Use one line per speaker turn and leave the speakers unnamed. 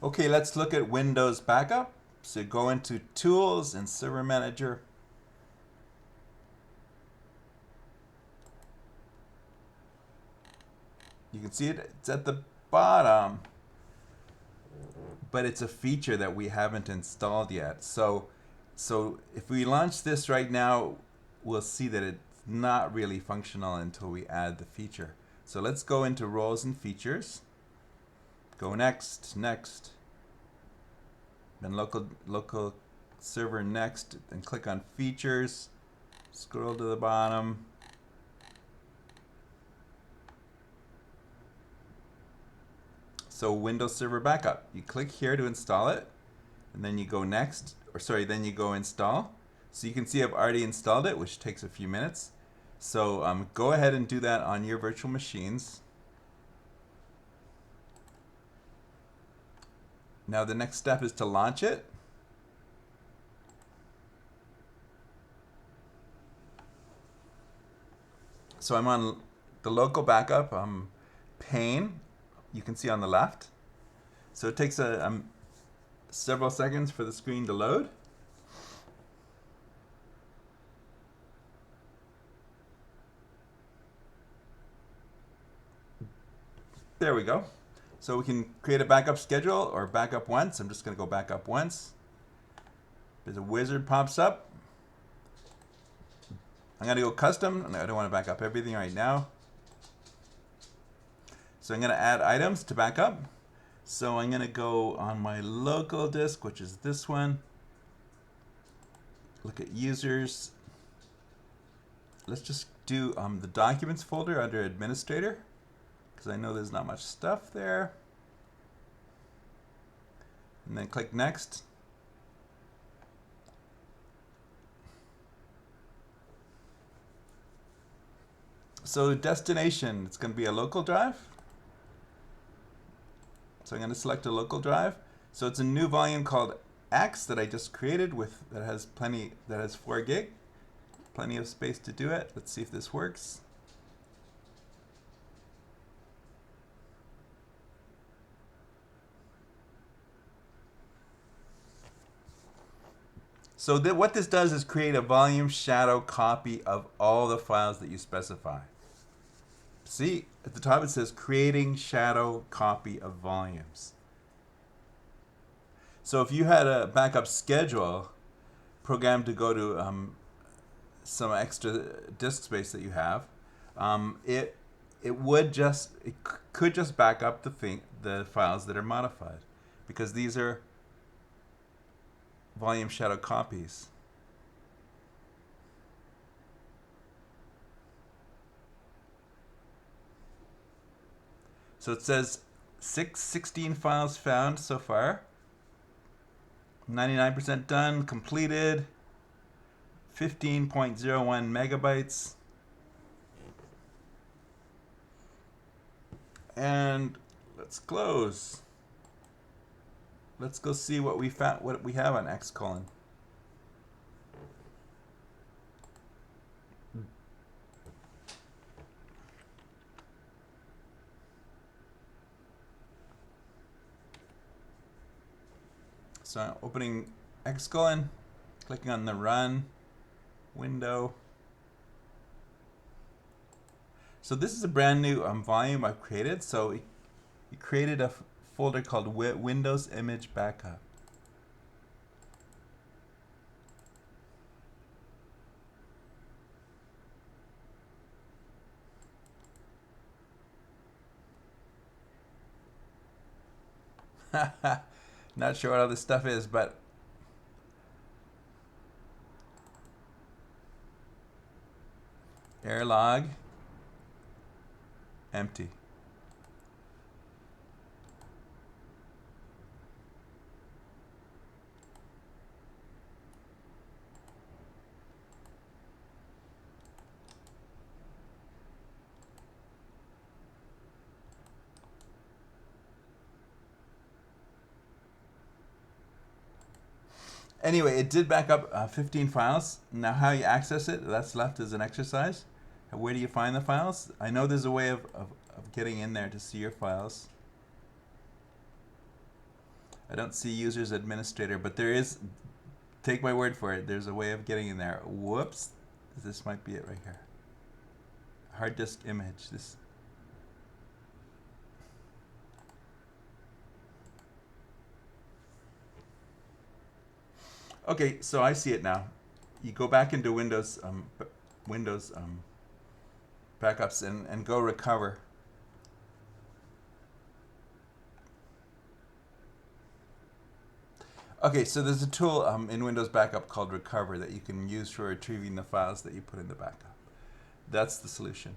Okay, let's look at Windows Backup. So go into Tools and Server Manager. You can see it's at the bottom, but it's a feature that we haven't installed yet. So if we launch this right now, we'll see that it's not really functional until we add the feature. So let's go into Roles and Features. Go next, then local server next, and click on Features. Scroll to the bottom. So Windows Server Backup. You click here to install it, and then you go next, then you go install. So you can see I've already installed it, which takes a few minutes. So go ahead and do that on your virtual machines. Now the next step is to launch it. So I'm on the local backup pane. You can see on the left. So it takes several seconds for the screen to load. There we go. So we can create a backup schedule or backup once. I'm just going to go backup once. There's a wizard pops up. I'm going to go custom. I don't want to back up everything right now. So I'm going to add items to backup. So I'm going to go on my local disk, which is this one. Look at users. Let's just do the documents folder under administrator, because I know there's not much stuff there. And then click next. So destination, it's going to be a local drive. So I'm going to select a local drive. So it's a new volume called X that I just created that has 4 gig. Plenty of space to do it. Let's see if this works. So what this does is create a volume shadow copy of all the files that you specify. See, at the top it says creating shadow copy of volumes. So if you had a backup schedule programmed to go to some extra disk space that you have, it could just back up the files that are modified, because these are volume shadow copies. So it says 16 files found so far. 99% done, completed. 15.01 megabytes. And let's close. Let's go see what we found, what we have on Xcolon. So I'm opening Xcolon, clicking on the run window. So this is a brand new volume I've created. So it created a folder called Windows Image Backup. Not sure what all this stuff is, but error log empty. Anyway, it did back up 15 files. Now how you access it, that's left as an exercise. Where do you find the files? I know there's a way of getting in there to see your files. I don't see users administrator, but there is, take my word for it, there's a way of getting in there. Whoops. This might be it right here. Hard disk image. This. Okay, so I see it now. You go back into Windows backups and go recover. Okay, so there's a tool in Windows Backup called Recover that you can use for retrieving the files that you put in the backup. That's the solution.